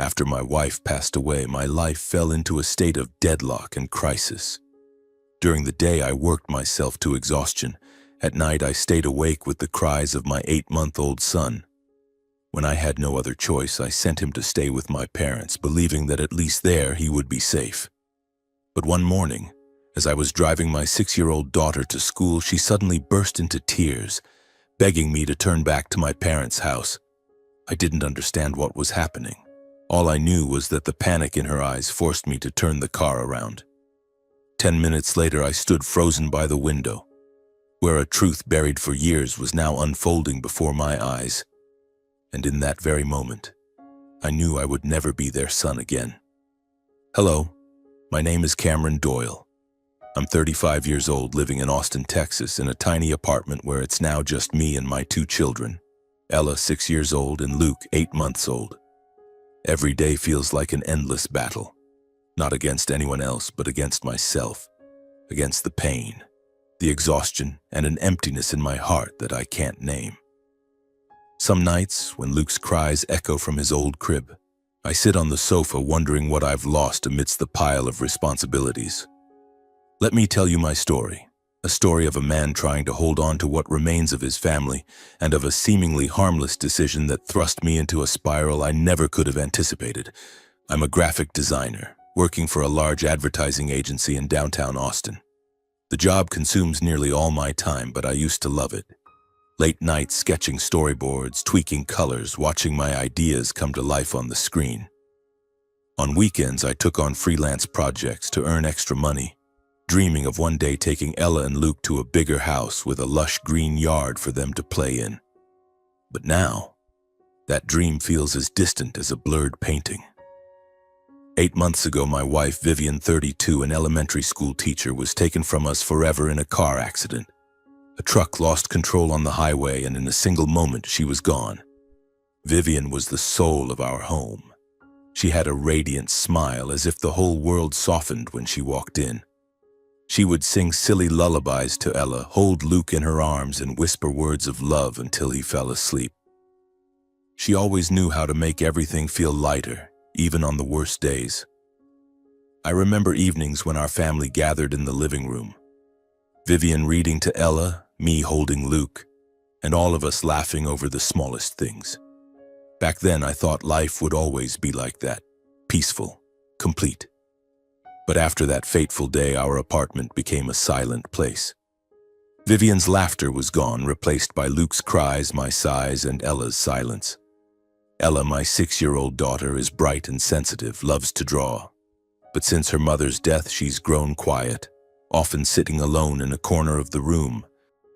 After my wife passed away, my life fell into a state of deadlock and crisis. During the day, I worked myself to exhaustion. At night, I stayed awake with the cries of my 8-month-old son. When I had no other choice, I sent him to stay with my parents, believing that at least there he would be safe. But one morning, as I was driving my 6-year-old daughter to school, she suddenly burst into tears, begging me to turn back to my parents' house. I didn't understand what was happening. All I knew was that the panic in her eyes forced me to turn the car around. 10 minutes later, I stood frozen by the window, where a truth buried for years was now unfolding before my eyes. And in that very moment, I knew I would never be their son again. Hello, my name is Cameron Doyle. I'm 35 years old, living in Austin, Texas, in a tiny apartment where it's now just me and my 2 children, Ella, 6 years old, and Luke, 8 months old. Every day feels like an endless battle, not against anyone else, but against myself, against the pain, the exhaustion, and an emptiness in my heart that I can't name. Some nights, when Luke's cries echo from his old crib, I sit on the sofa wondering what I've lost amidst the pile of responsibilities. Let me tell you my story, a story of a man trying to hold on to what remains of his family and of a seemingly harmless decision that thrust me into a spiral I never could have anticipated. I'm a graphic designer, working for a large advertising agency in downtown Austin. The job consumes nearly all my time, but I used to love it. Late nights sketching storyboards, tweaking colors, watching my ideas come to life on the screen. On weekends, I took on freelance projects to earn extra money, dreaming of one day taking Ella and Luke to a bigger house with a lush green yard for them to play in. But now, that dream feels as distant as a blurred painting. 8 months ago, my wife, Vivian, 32, an elementary school teacher, was taken from us forever in a car accident. A truck lost control on the highway, and in a single moment, she was gone. Vivian was the soul of our home. She had a radiant smile, as if the whole world softened when she walked in. She would sing silly lullabies to Ella, hold Luke in her arms, and whisper words of love until he fell asleep. She always knew how to make everything feel lighter, even on the worst days. I remember evenings when our family gathered in the living room. Vivian reading to Ella, me holding Luke, and all of us laughing over the smallest things. Back then, I thought life would always be like that, peaceful, complete. But after that fateful day, our apartment became a silent place. Vivian's laughter was gone, replaced by Luke's cries, my sighs, and Ella's silence. Ella, my 6-year-old daughter, is bright and sensitive, loves to draw. But since her mother's death, she's grown quiet, often sitting alone in a corner of the room,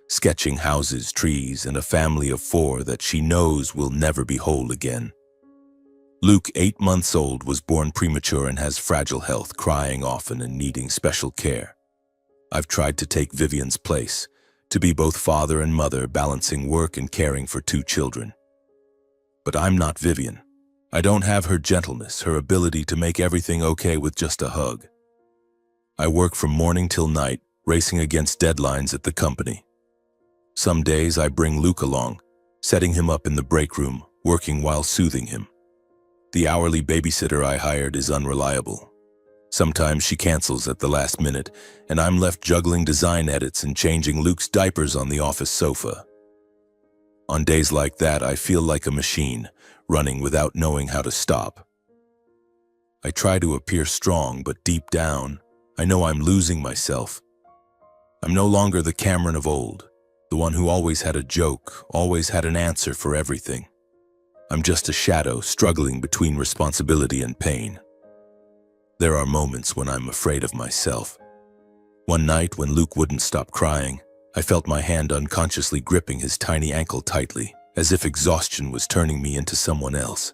sketching houses, trees, and a family of 4 that she knows will never be whole again. Luke, 8 months old, was born premature and has fragile health, crying often and needing special care. I've tried to take Vivian's place, to be both father and mother, balancing work and caring for 2 children. But I'm not Vivian. I don't have her gentleness, her ability to make everything okay with just a hug. I work from morning till night, racing against deadlines at the company. Some days I bring Luke along, setting him up in the break room, working while soothing him. The hourly babysitter I hired is unreliable. Sometimes she cancels at the last minute, and I'm left juggling design edits and changing Luke's diapers on the office sofa. On days like that, I feel like a machine, running without knowing how to stop. I try to appear strong, but deep down, I know I'm losing myself. I'm no longer the Cameron of old, the one who always had a joke, always had an answer for everything. I'm just a shadow struggling between responsibility and pain. There are moments when I'm afraid of myself. One night, when Luke wouldn't stop crying, I felt my hand unconsciously gripping his tiny ankle tightly, as if exhaustion was turning me into someone else.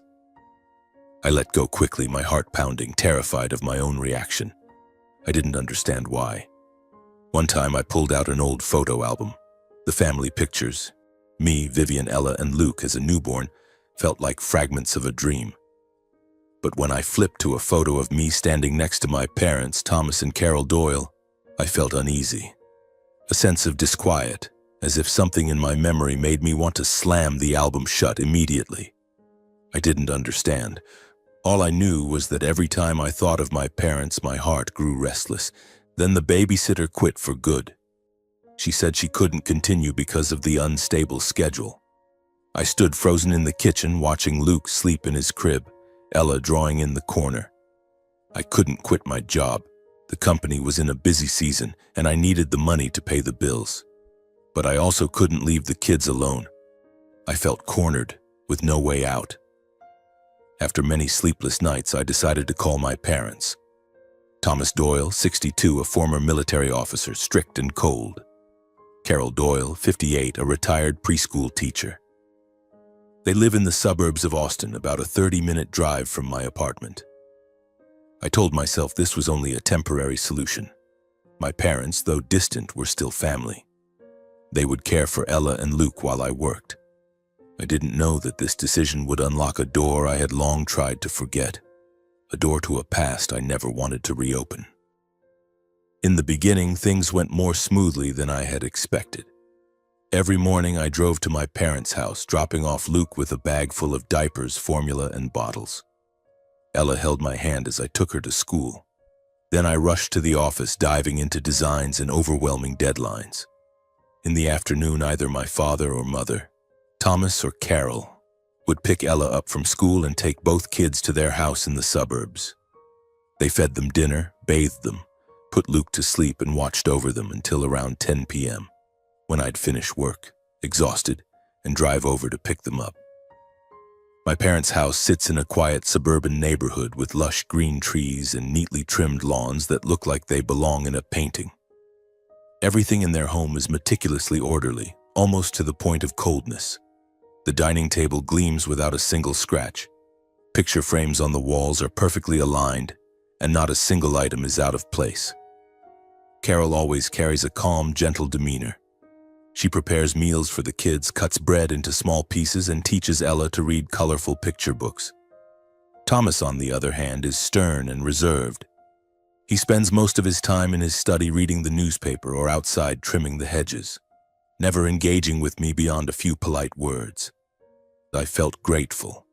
I let go quickly, my heart pounding, terrified of my own reaction. I didn't understand why. One time I pulled out an old photo album. The family pictures, me, Vivian, Ella, and Luke as a newborn, felt like fragments of a dream. But when I flipped to a photo of me standing next to my parents, Thomas and Carol Doyle, I felt uneasy. A sense of disquiet, as if something in my memory made me want to slam the album shut immediately. I didn't understand. All I knew was that every time I thought of my parents, my heart grew restless. Then the babysitter quit for good. She said she couldn't continue because of the unstable schedule. I stood frozen in the kitchen watching Luke sleep in his crib, Ella drawing in the corner. I couldn't quit my job. The company was in a busy season and I needed the money to pay the bills. But I also couldn't leave the kids alone. I felt cornered, with no way out. After many sleepless nights, I decided to call my parents. Thomas Doyle, 62, a former military officer, strict and cold. Carol Doyle, 58, a retired preschool teacher. They live in the suburbs of Austin, about a 30-minute drive from my apartment. I told myself this was only a temporary solution. My parents, though distant, were still family. They would care for Ella and Luke while I worked. I didn't know that this decision would unlock a door I had long tried to forget, a door to a past I never wanted to reopen. In the beginning, things went more smoothly than I had expected. Every morning I drove to my parents' house, dropping off Luke with a bag full of diapers, formula, and bottles. Ella held my hand as I took her to school. Then I rushed to the office, diving into designs and overwhelming deadlines. In the afternoon, either my father or mother, Thomas or Carol, would pick Ella up from school and take both kids to their house in the suburbs. They fed them dinner, bathed them, put Luke to sleep, and watched over them until around 10 p.m. when I'd finish work, exhausted, and drive over to pick them up. My parents' house sits in a quiet suburban neighborhood with lush green trees and neatly trimmed lawns that look like they belong in a painting. Everything in their home is meticulously orderly, almost to the point of coldness. The dining table gleams without a single scratch. Picture frames on the walls are perfectly aligned, and not a single item is out of place. Carol always carries a calm, gentle demeanor. She prepares meals for the kids, cuts bread into small pieces, and teaches Ella to read colorful picture books. Thomas, on the other hand, is stern and reserved. He spends most of his time in his study reading the newspaper or outside trimming the hedges, never engaging with me beyond a few polite words. I felt grateful.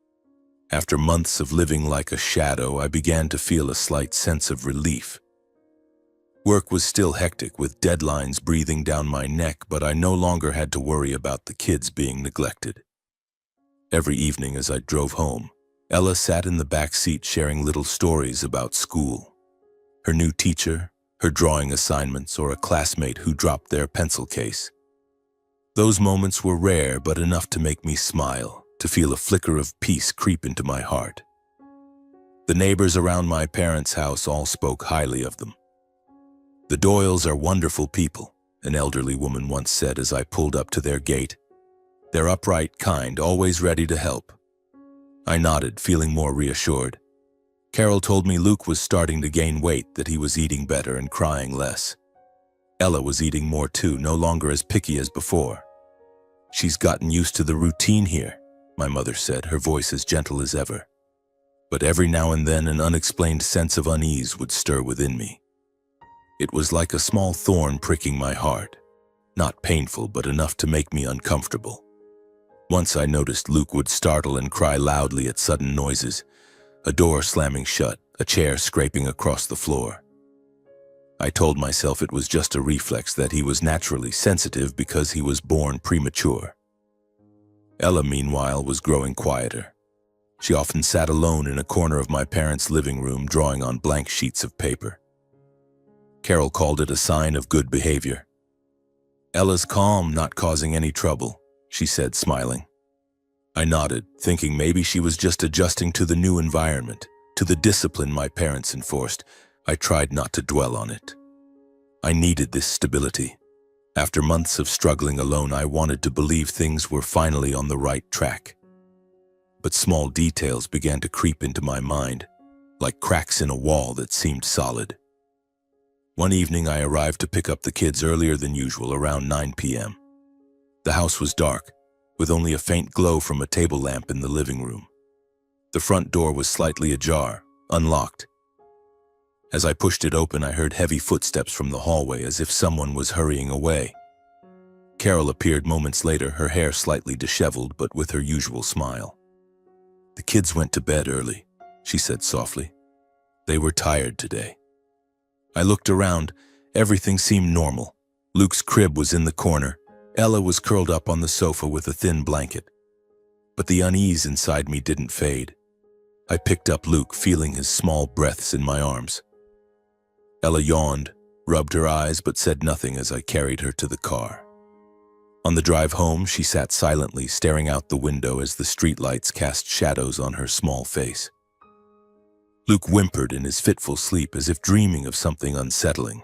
After months of living like a shadow, I began to feel a slight sense of relief. Work was still hectic, with deadlines breathing down my neck, but I no longer had to worry about the kids being neglected. Every evening as I drove home, Ella sat in the back seat sharing little stories about school. Her new teacher, her drawing assignments, or a classmate who dropped their pencil case. Those moments were rare, but enough to make me smile, to feel a flicker of peace creep into my heart. The neighbors around my parents' house all spoke highly of them. "The Doyles are wonderful people," an elderly woman once said as I pulled up to their gate. "They're upright, kind, always ready to help." I nodded, feeling more reassured. Carol told me Luke was starting to gain weight, that he was eating better and crying less. Ella was eating more too, no longer as picky as before. "She's gotten used to the routine here," my mother said, her voice as gentle as ever. But every now and then an unexplained sense of unease would stir within me. It was like a small thorn pricking my heart, not painful but enough to make me uncomfortable. Once I noticed Luke would startle and cry loudly at sudden noises, a door slamming shut, a chair scraping across the floor. I told myself it was just a reflex, that he was naturally sensitive because he was born premature. Ella, meanwhile, was growing quieter. She often sat alone in a corner of my parents' living room, drawing on blank sheets of paper. Carol called it a sign of good behavior. "Ella's calm, not causing any trouble," she said, smiling. I nodded, thinking maybe she was just adjusting to the new environment, to the discipline my parents enforced. I tried not to dwell on it. I needed this stability. After months of struggling alone, I wanted to believe things were finally on the right track. But small details began to creep into my mind, like cracks in a wall that seemed solid. One evening I arrived to pick up the kids earlier than usual, around 9 p.m. The house was dark, with only a faint glow from a table lamp in the living room. The front door was slightly ajar, unlocked. As I pushed it open, I heard heavy footsteps from the hallway, as if someone was hurrying away. Carol appeared moments later, her hair slightly disheveled, but with her usual smile. "The kids went to bed early," she said softly. They were tired today. I looked around. Everything seemed normal. Luke's crib was in the corner. Ella was curled up on the sofa with a thin blanket. But the unease inside me didn't fade. I picked up Luke, feeling his small breaths in my arms. Ella yawned, rubbed her eyes, but said nothing as I carried her to the car. On the drive home, she sat silently, staring out the window as the streetlights cast shadows on her small face. Luke whimpered in his fitful sleep as if dreaming of something unsettling.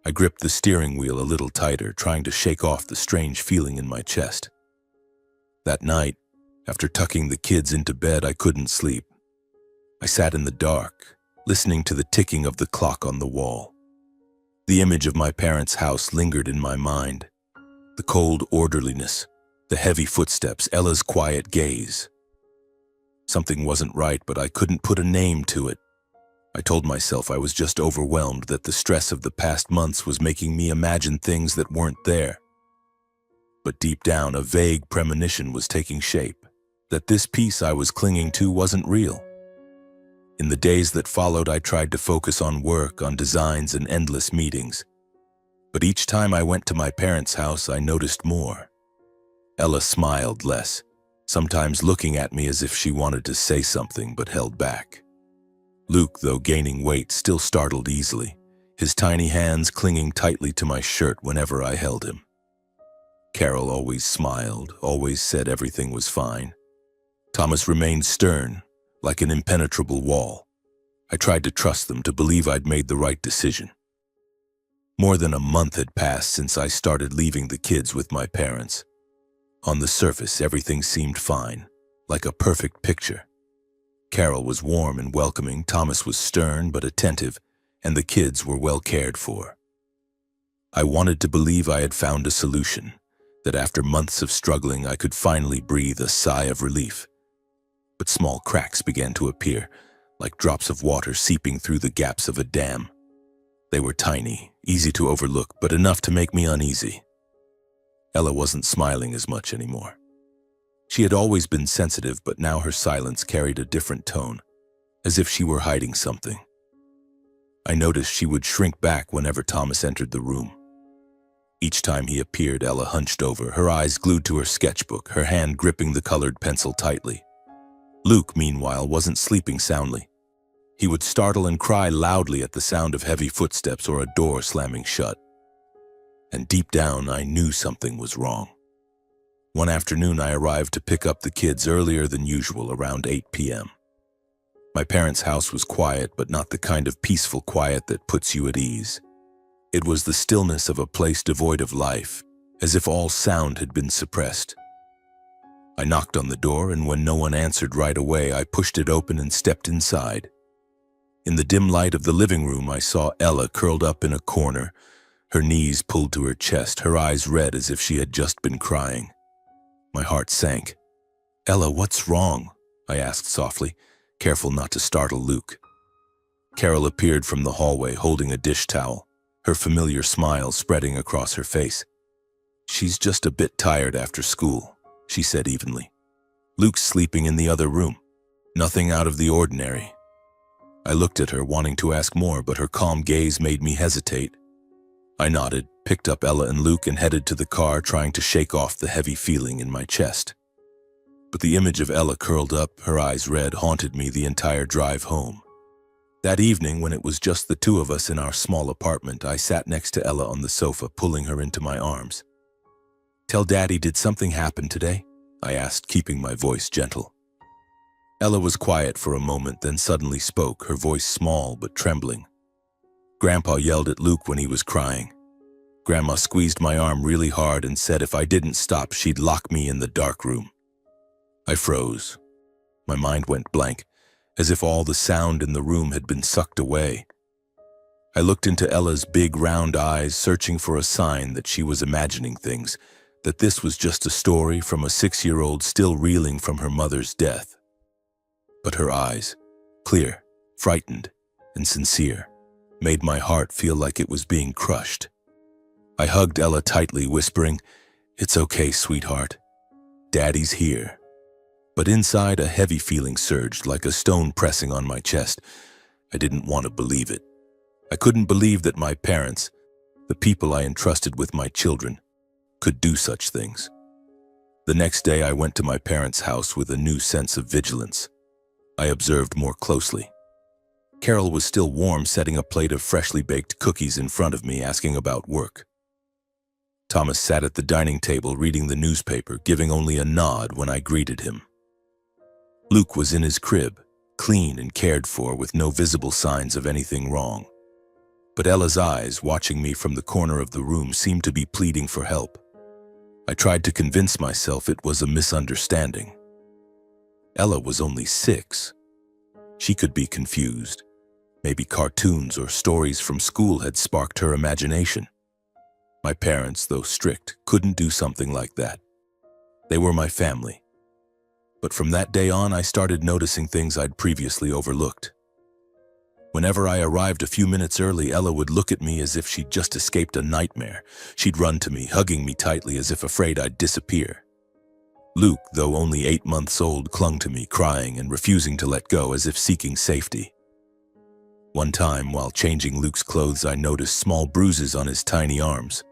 I gripped the steering wheel a little tighter, trying to shake off the strange feeling in my chest. That night, after tucking the kids into bed, I couldn't sleep. I sat in the dark, listening to the ticking of the clock on the wall. The image of my parents' house lingered in my mind. The cold orderliness, the heavy footsteps, Ella's quiet gaze. Something wasn't right, but I couldn't put a name to it. I told myself I was just overwhelmed, that the stress of the past months was making me imagine things that weren't there. But deep down, a vague premonition was taking shape, that this piece I was clinging to wasn't real. In the days that followed, I tried to focus on work, on designs and endless meetings. But each time I went to my parents' house, I noticed more. Ella smiled less, sometimes looking at me as if she wanted to say something but held back. Luke, though gaining weight, still startled easily, his tiny hands clinging tightly to my shirt whenever I held him. Carol always smiled, always said everything was fine. Thomas remained stern, like an impenetrable wall. I tried to trust them, to believe I'd made the right decision. More than a month had passed since I started leaving the kids with my parents. On the surface, everything seemed fine, like a perfect picture. Carol was warm and welcoming, Thomas was stern but attentive, and the kids were well cared for. I wanted to believe I had found a solution, that after months of struggling I could finally breathe a sigh of relief. But small cracks began to appear, like drops of water seeping through the gaps of a dam. They were tiny, easy to overlook, but enough to make me uneasy. Ella wasn't smiling as much anymore. She had always been sensitive, but now her silence carried a different tone, as if she were hiding something. I noticed she would shrink back whenever Thomas entered the room. Each time he appeared, Ella hunched over, her eyes glued to her sketchbook, her hand gripping the colored pencil tightly. Luke, meanwhile, wasn't sleeping soundly. He would startle and cry loudly at the sound of heavy footsteps or a door slamming shut. And deep down, I knew something was wrong. One afternoon, I arrived to pick up the kids earlier than usual, around 8 p.m. My parents' house was quiet, but not the kind of peaceful quiet that puts you at ease. It was the stillness of a place devoid of life, as if all sound had been suppressed. I knocked on the door, and when no one answered right away, I pushed it open and stepped inside. In the dim light of the living room, I saw Ella curled up in a corner, her knees pulled to her chest, her eyes red as if she had just been crying. My heart sank. "Ella, what's wrong?" I asked softly, careful not to startle Luke. Carol appeared from the hallway holding a dish towel, her familiar smile spreading across her face. "She's just a bit tired after school," she said evenly. "Luke's sleeping in the other room. Nothing out of the ordinary." I looked at her, wanting to ask more, but her calm gaze made me hesitate. I nodded, picked up Ella and Luke, and headed to the car, trying to shake off the heavy feeling in my chest. But the image of Ella curled up, her eyes red, haunted me the entire drive home. That evening, when it was just the two of us in our small apartment, I sat next to Ella on the sofa, pulling her into my arms. "Tell Daddy, did something happen today?" I asked, keeping my voice gentle. Ella was quiet for a moment, then suddenly spoke, her voice small but trembling. "Grandpa yelled at Luke when he was crying. Grandma squeezed my arm really hard and said if I didn't stop, she'd lock me in the dark room." I froze. My mind went blank, as if all the sound in the room had been sucked away. I looked into Ella's big round eyes, searching for a sign that she was imagining things, that this was just a story from a 6-year-old still reeling from her mother's death. But her eyes, clear, frightened, and sincere, made my heart feel like it was being crushed. I hugged Ella tightly, whispering, "It's okay, sweetheart. Daddy's here." But inside, a heavy feeling surged, like a stone pressing on my chest. I didn't want to believe it. I couldn't believe that my parents, the people I entrusted with my children, could do such things. The next day, I went to my parents' house with a new sense of vigilance. I observed more closely. Carol was still warm, setting a plate of freshly baked cookies in front of me, asking about work. Thomas sat at the dining table reading the newspaper, giving only a nod when I greeted him. Luke was in his crib, clean and cared for, with no visible signs of anything wrong. But Ella's eyes, watching me from the corner of the room, seemed to be pleading for help. I tried to convince myself it was a misunderstanding. Ella was only 6. She could be confused. Maybe cartoons or stories from school had sparked her imagination. My parents, though strict, couldn't do something like that. They were my family. But from that day on, I started noticing things I'd previously overlooked. Whenever I arrived a few minutes early, Ella would look at me as if she'd just escaped a nightmare. She'd run to me, hugging me tightly as if afraid I'd disappear. Luke, though only 8 months old, clung to me, crying and refusing to let go, as if seeking safety. One time, while changing Luke's clothes, I noticed small bruises on his tiny arms.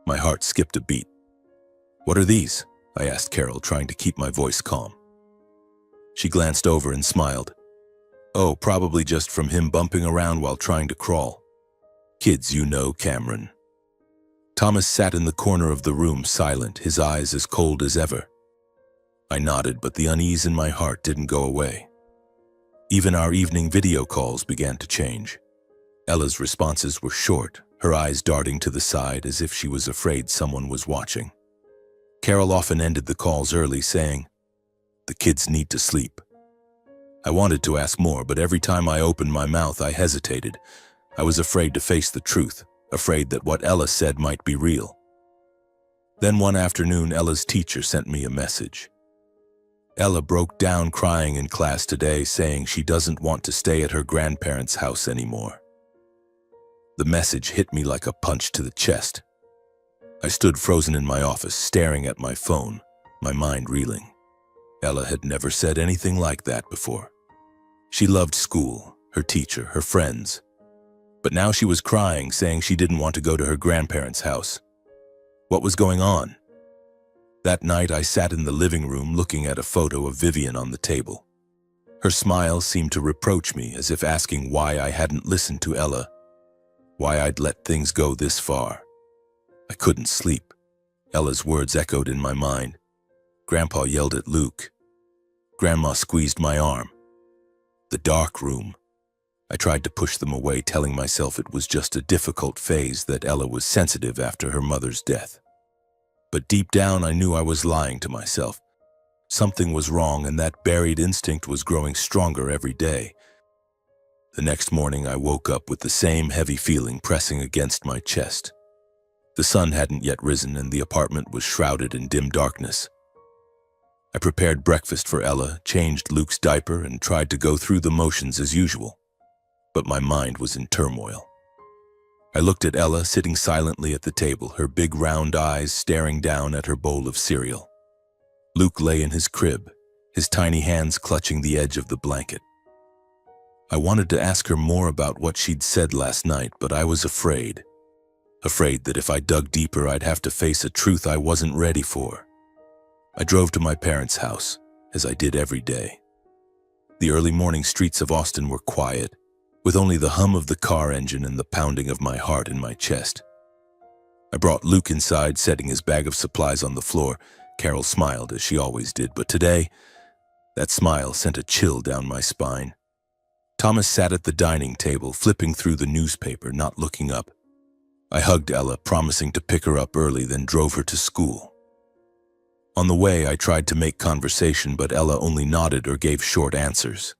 My heart skipped a beat. "What are these?" I asked Carol, trying to keep my voice calm. She glanced over and smiled. "Oh, probably just from him bumping around while trying to crawl. Kids, you know, Cameron." Thomas sat in the corner of the room, silent, his eyes as cold as ever. I nodded, but the unease in my heart didn't go away. Even our evening video calls began to change. Ella's responses were short, her eyes darting to the side as if she was afraid someone was watching. Carol often ended the calls early, saying, "The kids need to sleep." I wanted to ask more, but every time I opened my mouth, I hesitated. I was afraid to face the truth, afraid that what Ella said might be real. Then one afternoon, Ella's teacher sent me a message. Ella broke down crying in class today, saying she doesn't want to stay at her grandparents' house anymore. The message hit me like a punch to the chest. I stood frozen in my office, staring at my phone, my mind reeling. Ella had never said anything like that before. She loved school, her teacher, her friends. But now she was crying, saying she didn't want to go to her grandparents' house. What was going on? That night, I sat in the living room looking at a photo of Vivian on the table. Her smile seemed to reproach me, as if asking why I hadn't listened to Ella, why I'd let things go this far. I couldn't sleep. Ella's words echoed in my mind. Grandpa yelled at Luke. Grandma squeezed my arm. The dark room. I tried to push them away, telling myself it was just a difficult phase, that Ella was sensitive after her mother's death. But deep down, I knew I was lying to myself. Something was wrong, and that buried instinct was growing stronger every day. The next morning, I woke up with the same heavy feeling pressing against my chest. The sun hadn't yet risen, and the apartment was shrouded in dim darkness. I prepared breakfast for Ella, changed Luke's diaper, and tried to go through the motions as usual. But my mind was in turmoil. I looked at Ella sitting silently at the table, her big round eyes staring down at her bowl of cereal. Luke lay in his crib, his tiny hands clutching the edge of the blanket. I wanted to ask her more about what she'd said last night, but I was afraid. Afraid that if I dug deeper, I'd have to face a truth I wasn't ready for. I drove to my parents' house, as I did every day. The early morning streets of Austin were quiet, with only the hum of the car engine and the pounding of my heart in my chest. I brought Luke inside, setting his bag of supplies on the floor. Carol smiled, as she always did, but today, that smile sent a chill down my spine. Thomas sat at the dining table, flipping through the newspaper, not looking up. I hugged Ella, promising to pick her up early, then drove her to school. On the way, I tried to make conversation, but Ella only nodded or gave short answers.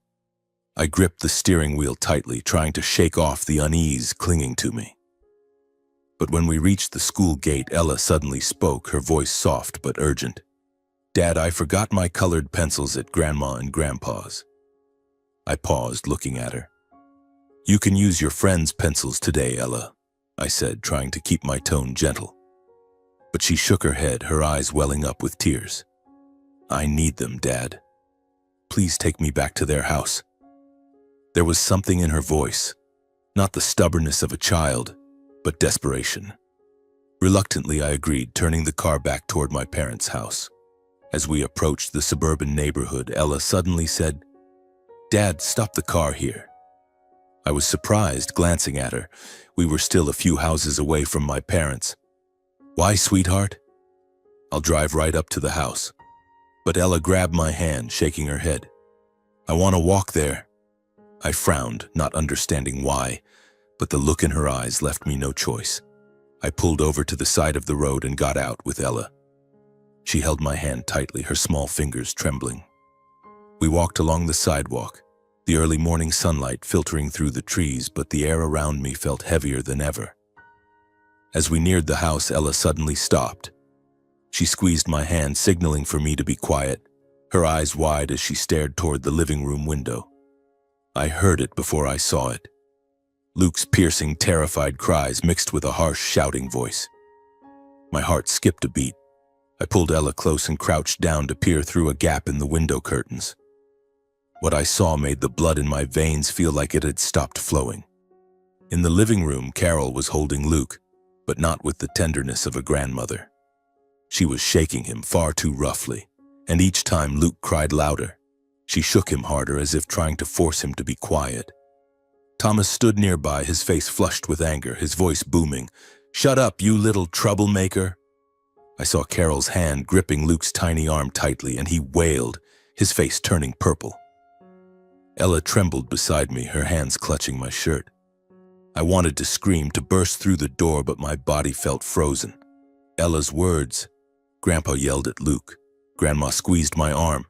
I gripped the steering wheel tightly, trying to shake off the unease clinging to me. But when we reached the school gate, Ella suddenly spoke, her voice soft but urgent. "Dad, I forgot my colored pencils at Grandma and Grandpa's." I paused, looking at her. "You can use your friend's pencils today, Ella," I said, trying to keep my tone gentle. But she shook her head, her eyes welling up with tears. I need them, Dad. Please take me back to their house. There was something in her voice, not the stubbornness of a child, but desperation. Reluctantly, I agreed, turning the car back toward my parents' house. As we approached the suburban neighborhood, Ella suddenly said, "Dad, stop the car here." I was surprised, glancing at her. We were still a few houses away from my parents. "Why, sweetheart?" "I'll drive right up to the house." But Ella grabbed my hand, shaking her head. "I want to walk there." I frowned, not understanding why, but the look in her eyes left me no choice. I pulled over to the side of the road and got out with Ella. She held my hand tightly, her small fingers trembling. We walked along the sidewalk, the early morning sunlight filtering through the trees, but the air around me felt heavier than ever. As we neared the house, Ella suddenly stopped. She squeezed my hand, signaling for me to be quiet, her eyes wide as she stared toward the living room window. I heard it before I saw it. Luke's piercing, terrified cries mixed with a harsh, shouting voice. My heart skipped a beat. I pulled Ella close and crouched down to peer through a gap in the window curtains. What I saw made the blood in my veins feel like it had stopped flowing. In the living room, Carol was holding Luke, but not with the tenderness of a grandmother. She was shaking him far too roughly, and each time Luke cried louder, she shook him harder as if trying to force him to be quiet. Thomas stood nearby, his face flushed with anger, his voice booming. "Shut up, you little troublemaker." I saw Carol's hand gripping Luke's tiny arm tightly, and he wailed, his face turning purple. Ella trembled beside me, her hands clutching my shirt. I wanted to scream, to burst through the door, but my body felt frozen. Ella's words, Grandpa yelled at Luke, Grandma squeezed my arm,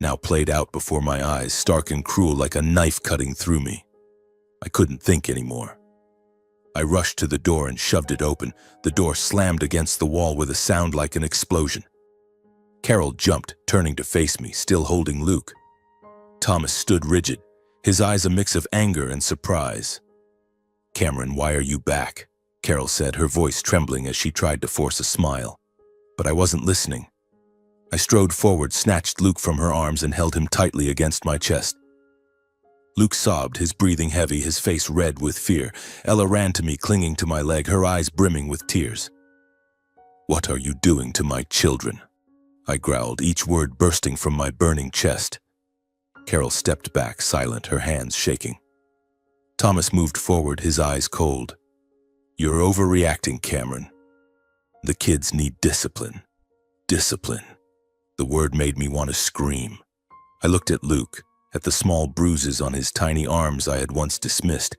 now played out before my eyes, stark and cruel, like a knife cutting through me. I couldn't think anymore. I rushed to the door and shoved it open. The door slammed against the wall with a sound like an explosion. Carol jumped, turning to face me, still holding Luke. Thomas stood rigid, his eyes a mix of anger and surprise. "Cameron, why are you back?" Carol said, her voice trembling as she tried to force a smile. But I wasn't listening. I strode forward, snatched Luke from her arms, and held him tightly against my chest. Luke sobbed, his breathing heavy, his face red with fear. Ella ran to me, clinging to my leg, her eyes brimming with tears. "What are you doing to my children?" I growled, each word bursting from my burning chest. Carol stepped back, silent, her hands shaking. Thomas moved forward, his eyes cold. "You're overreacting, Cameron. The kids need discipline. Discipline." The word made me want to scream. I looked at Luke, at the small bruises on his tiny arms I had once dismissed,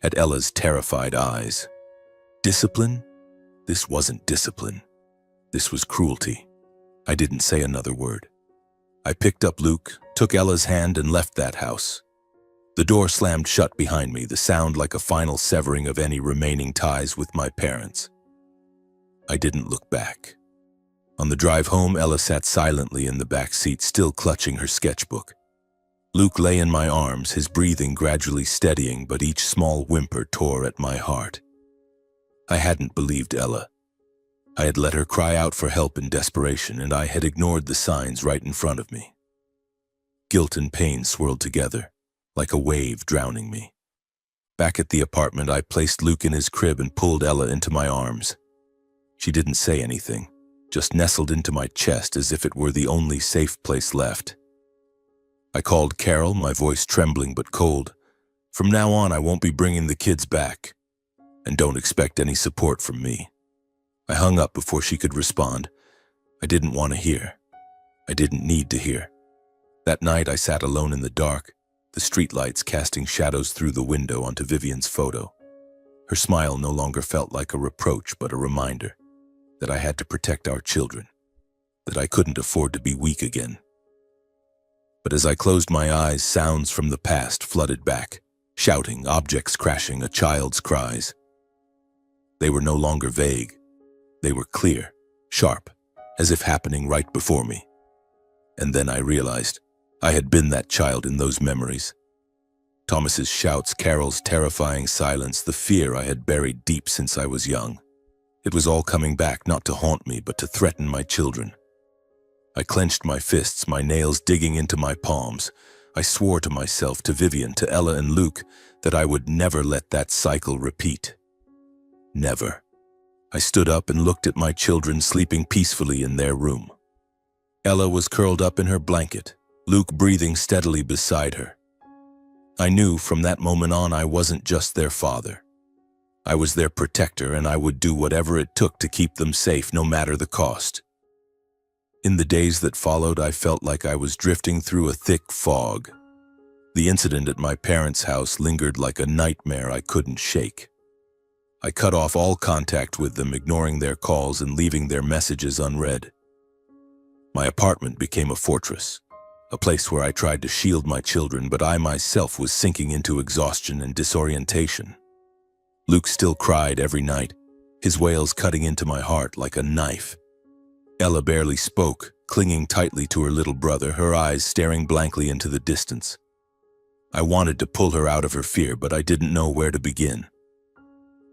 at Ella's terrified eyes. Discipline? This wasn't discipline. This was cruelty. I didn't say another word. I picked up Luke, took Ella's hand, and left that house. The door slammed shut behind me, the sound like a final severing of any remaining ties with my parents. I didn't look back. On the drive home, Ella sat silently in the back seat, still clutching her sketchbook. Luke lay in my arms, his breathing gradually steadying, but each small whimper tore at my heart. I hadn't believed Ella. I had let her cry out for help in desperation, and I had ignored the signs right in front of me. Guilt and pain swirled together, like a wave drowning me. Back at the apartment, I placed Luke in his crib and pulled Ella into my arms. She didn't say anything, just nestled into my chest as if it were the only safe place left. I called Carol, my voice trembling but cold. "From now on, I won't be bringing the kids back. And don't expect any support from me." I hung up before she could respond. I didn't want to hear. I didn't need to hear. That night, I sat alone in the dark, the streetlights casting shadows through the window onto Vivian's photo. Her smile no longer felt like a reproach but a reminder that I had to protect our children, that I couldn't afford to be weak again. But as I closed my eyes, sounds from the past flooded back, shouting, objects crashing, a child's cries. They were no longer vague. They were clear, sharp, as if happening right before me. And then I realized I had been that child in those memories. Thomas's shouts, Carol's terrifying silence, the fear I had buried deep since I was young. It was all coming back, not to haunt me, but to threaten my children. I clenched my fists, my nails digging into my palms. I swore to myself, to Vivian, to Ella and Luke, that I would never let that cycle repeat. Never. I stood up and looked at my children sleeping peacefully in their room. Ella was curled up in her blanket, Luke breathing steadily beside her. I knew from that moment on I wasn't just their father. I was their protector, and I would do whatever it took to keep them safe, no matter the cost. In the days that followed, I felt like I was drifting through a thick fog. The incident at my parents' house lingered like a nightmare I couldn't shake. I cut off all contact with them, ignoring their calls and leaving their messages unread. My apartment became a fortress, a place where I tried to shield my children, but I myself was sinking into exhaustion and disorientation. Luke still cried every night, his wails cutting into my heart like a knife. Ella barely spoke, clinging tightly to her little brother, her eyes staring blankly into the distance. I wanted to pull her out of her fear, but I didn't know where to begin.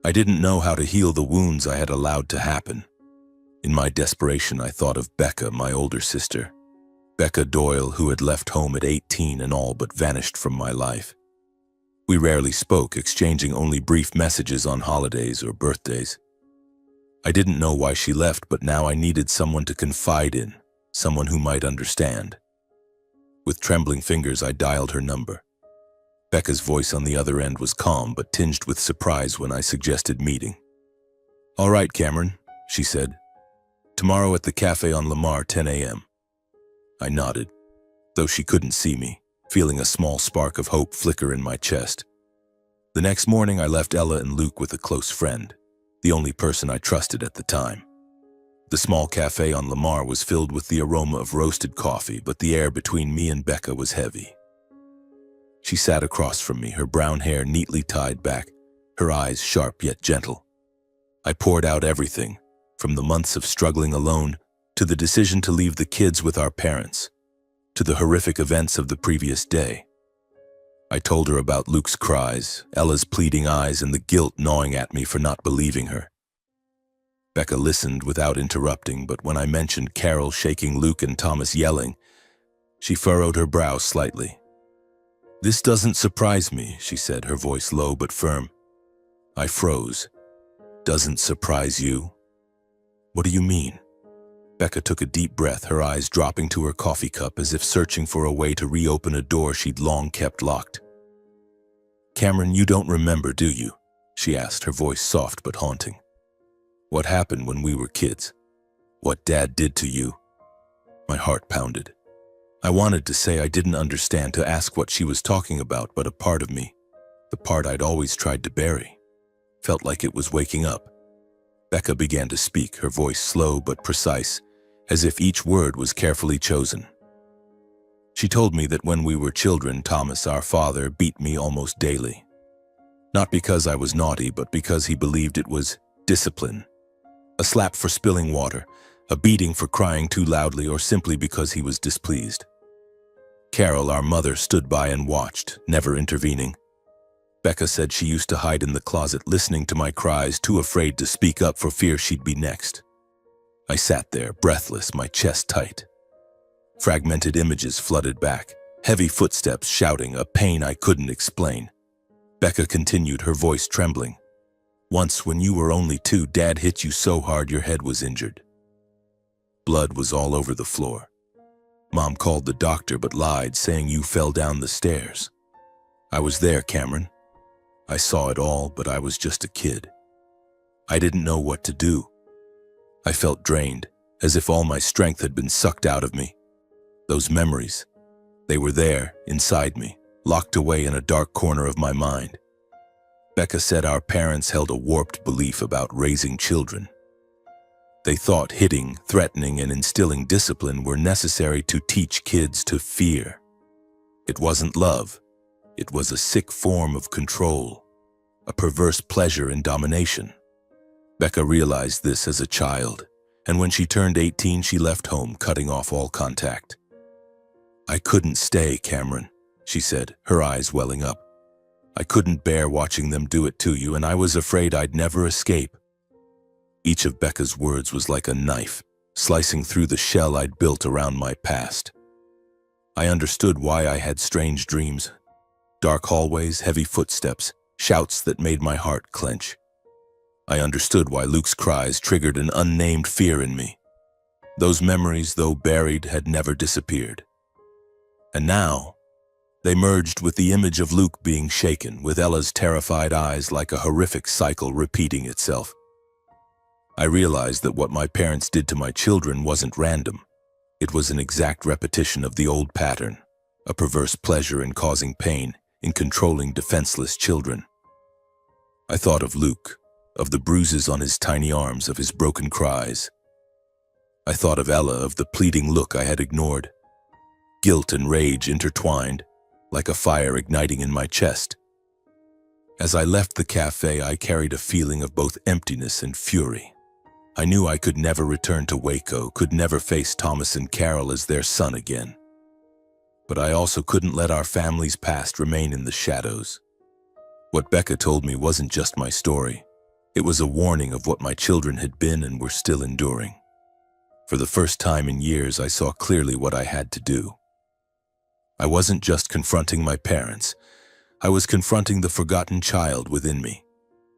I didn't know how to heal the wounds I had allowed to happen. In my desperation, I thought of Becca, my older sister. Becca Doyle, who had left home at 18 and all but vanished from my life. We rarely spoke, exchanging only brief messages on holidays or birthdays. I didn't know why she left, but now I needed someone to confide in, someone who might understand. With trembling fingers, I dialed her number. Becca's voice on the other end was calm but tinged with surprise when I suggested meeting. "All right, Cameron," she said. "Tomorrow at the cafe on Lamar, 10 a.m. I nodded, though she couldn't see me, feeling a small spark of hope flicker in my chest. The next morning, I left Ella and Luke with a close friend, the only person I trusted at the time. The small cafe on Lamar was filled with the aroma of roasted coffee, but the air between me and Becca was heavy. She sat across from me, her brown hair neatly tied back, her eyes sharp yet gentle. I poured out everything, from the months of struggling alone to the decision to leave the kids with our parents, to the horrific events of the previous day. I told her about Luke's cries, Ella's pleading eyes, and the guilt gnawing at me for not believing her. Becca listened without interrupting, but when I mentioned Carol shaking Luke and Thomas yelling, she furrowed her brow slightly. "This doesn't surprise me," she said, her voice low but firm. I froze. "Doesn't surprise you? What do you mean?" Becca took a deep breath, her eyes dropping to her coffee cup as if searching for a way to reopen a door she'd long kept locked. "Cameron, you don't remember, do you?" she asked, her voice soft but haunting. "What happened when we were kids? What Dad did to you?" My heart pounded. I wanted to say I didn't understand, to ask what she was talking about, but a part of me, the part I'd always tried to bury, felt like it was waking up. Becca began to speak, her voice slow but precise, as if each word was carefully chosen. She told me that when we were children, Thomas, our father, beat me almost daily. Not because I was naughty, but because he believed it was discipline. A slap for spilling water, a beating for crying too loudly, or simply because he was displeased. Carol, our mother, stood by and watched, never intervening. Becca said she used to hide in the closet, listening to my cries, too afraid to speak up for fear she'd be next. I sat there, breathless, my chest tight. Fragmented images flooded back, heavy footsteps shouting, a pain I couldn't explain. Becca continued, her voice trembling. "Once, when you were only 2, Dad hit you so hard your head was injured. Blood was all over the floor. Mom called the doctor but lied, saying you fell down the stairs. I was there, Cameron. I saw it all, but I was just a kid. I didn't know what to do. I felt drained, as if all my strength had been sucked out of me. Those memories, they were there, inside me, locked away in a dark corner of my mind." Becca said our parents held a warped belief about raising children. They thought hitting, threatening, and instilling discipline were necessary to teach kids to fear. It wasn't love. It was a sick form of control, a perverse pleasure in domination. Becca realized this as a child, and when she turned 18, she left home, cutting off all contact. "I couldn't stay, Cameron," she said, her eyes welling up. "I couldn't bear watching them do it to you, and I was afraid I'd never escape." Each of Becca's words was like a knife, slicing through the shell I'd built around my past. I understood why I had strange dreams. Dark hallways, heavy footsteps, shouts that made my heart clench. I understood why Luke's cries triggered an unnamed fear in me. Those memories, though buried, had never disappeared. And now, they merged with the image of Luke being shaken, with Ella's terrified eyes like a horrific cycle repeating itself. I realized that what my parents did to my children wasn't random. It was an exact repetition of the old pattern, a perverse pleasure in causing pain, in controlling defenseless children. I thought of Luke, of the bruises on his tiny arms, of his broken cries. I thought of Ella, of the pleading look I had ignored. Guilt and rage intertwined, like a fire igniting in my chest. As I left the cafe, I carried a feeling of both emptiness and fury. I knew I could never return to Waco, could never face Thomas and Carol as their son again. But I also couldn't let our family's past remain in the shadows. What Becca told me wasn't just my story. It was a warning of what my children had been and were still enduring. For the first time in years, I saw clearly what I had to do. I wasn't just confronting my parents. I was confronting the forgotten child within me.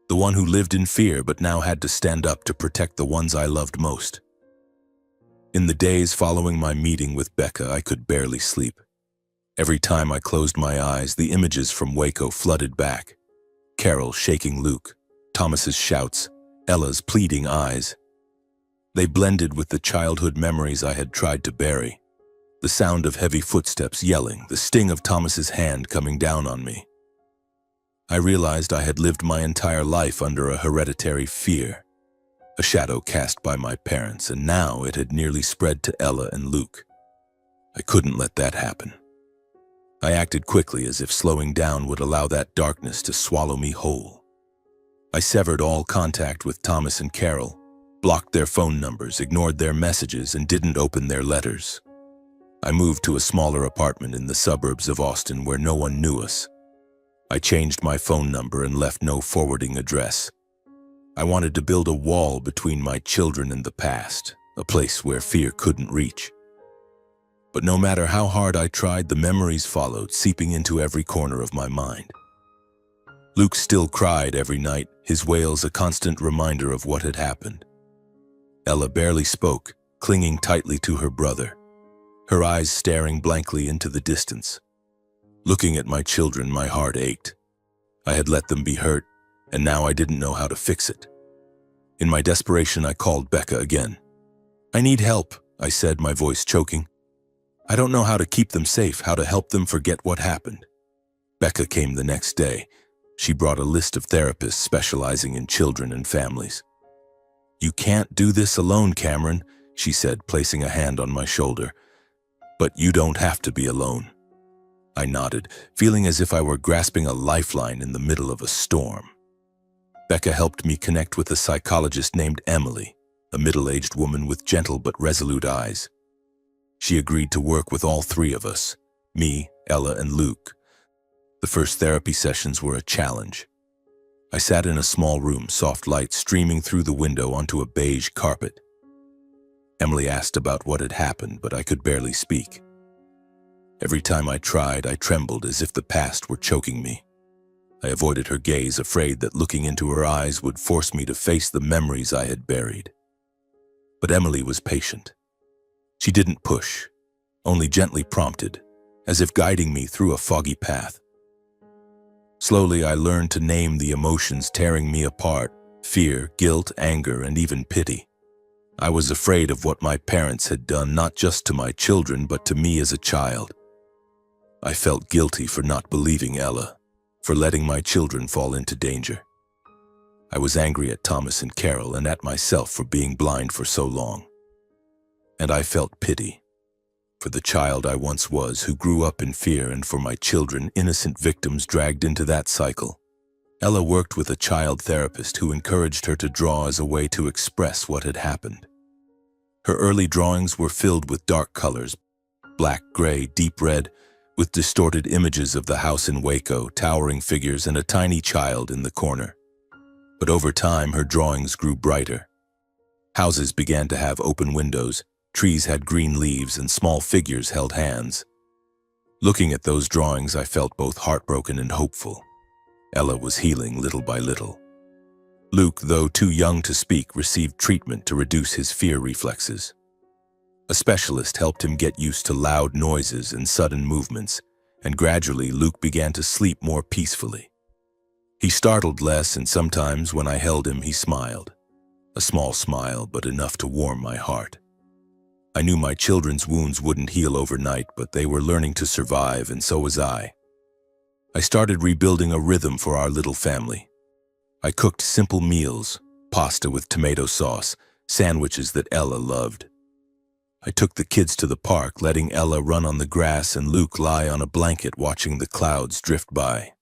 The one who lived in fear but now had to stand up to protect the ones I loved most. In the days following my meeting with Becca, I could barely sleep. Every time I closed my eyes, the images from Waco flooded back. Carol shaking Luke, Thomas's shouts, Ella's pleading eyes. They blended with the childhood memories I had tried to bury. The sound of heavy footsteps yelling, the sting of Thomas's hand coming down on me. I realized I had lived my entire life under a hereditary fear, a shadow cast by my parents, and now it had nearly spread to Ella and Luke. I couldn't let that happen. I acted quickly, as if slowing down would allow that darkness to swallow me whole. I severed all contact with Thomas and Carol, blocked their phone numbers, ignored their messages, and didn't open their letters. I moved to a smaller apartment in the suburbs of Austin where no one knew us. I changed my phone number and left no forwarding address. I wanted to build a wall between my children and the past, a place where fear couldn't reach. But no matter how hard I tried, the memories followed, seeping into every corner of my mind. Luke still cried every night, his wails a constant reminder of what had happened. Ella barely spoke, clinging tightly to her brother, her eyes staring blankly into the distance. Looking at my children, my heart ached. I had let them be hurt, and now I didn't know how to fix it. In my desperation, I called Becca again. "I need help," I said, my voice choking. "I don't know how to keep them safe, how to help them forget what happened." Becca came the next day. She brought a list of therapists specializing in children and families. "You can't do this alone, Cameron," she said, placing a hand on my shoulder. "But you don't have to be alone." I nodded, feeling as if I were grasping a lifeline in the middle of a storm. Becca helped me connect with a psychologist named Emily, a middle-aged woman with gentle but resolute eyes. She agreed to work with all three of us, me, Ella, and Luke. The first therapy sessions were a challenge. I sat in a small room, soft light streaming through the window onto a beige carpet. Emily asked about what had happened, but I could barely speak. Every time I tried, I trembled as if the past were choking me. I avoided her gaze, afraid that looking into her eyes would force me to face the memories I had buried. But Emily was patient. She didn't push, only gently prompted, as if guiding me through a foggy path. Slowly, I learned to name the emotions tearing me apart: fear, guilt, anger, and even pity. I was afraid of what my parents had done, not just to my children, but to me as a child. I felt guilty for not believing Ella, for letting my children fall into danger. I was angry at Thomas and Carol and at myself for being blind for so long. And I felt pity for the child I once was, who grew up in fear, and for my children, innocent victims dragged into that cycle. Ella worked with a child therapist who encouraged her to draw as a way to express what had happened. Her early drawings were filled with dark colors, black, gray, deep red, with distorted images of the house in Waco, towering figures, and a tiny child in the corner. But over time, her drawings grew brighter. Houses began to have open windows, trees had green leaves, and small figures held hands. Looking at those drawings, I felt both heartbroken and hopeful. Ella was healing little by little. Luke, though too young to speak, received treatment to reduce his fear reflexes. A specialist helped him get used to loud noises and sudden movements, and gradually Luke began to sleep more peacefully. He startled less, and sometimes when I held him, he smiled. A small smile, but enough to warm my heart. I knew my children's wounds wouldn't heal overnight, but they were learning to survive, and so was I. I started rebuilding a rhythm for our little family. I cooked simple meals, pasta with tomato sauce, sandwiches that Ella loved. I took the kids to the park, letting Ella run on the grass and Luke lie on a blanket watching the clouds drift by.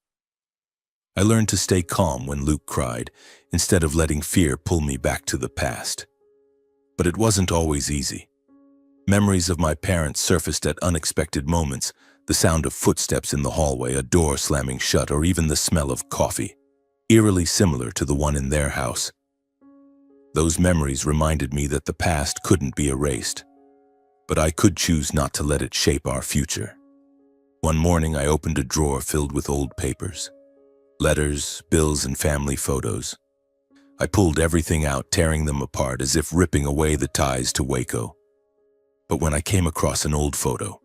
I learned to stay calm when Luke cried, instead of letting fear pull me back to the past. But it wasn't always easy. Memories of my parents surfaced at unexpected moments, the sound of footsteps in the hallway, a door slamming shut, or even the smell of coffee, eerily similar to the one in their house. Those memories reminded me that the past couldn't be erased, but I could choose not to let it shape our future. One morning, I opened a drawer filled with old papers, letters, bills, and family photos. I pulled everything out, tearing them apart as if ripping away the ties to Waco. But when I came across an old photo,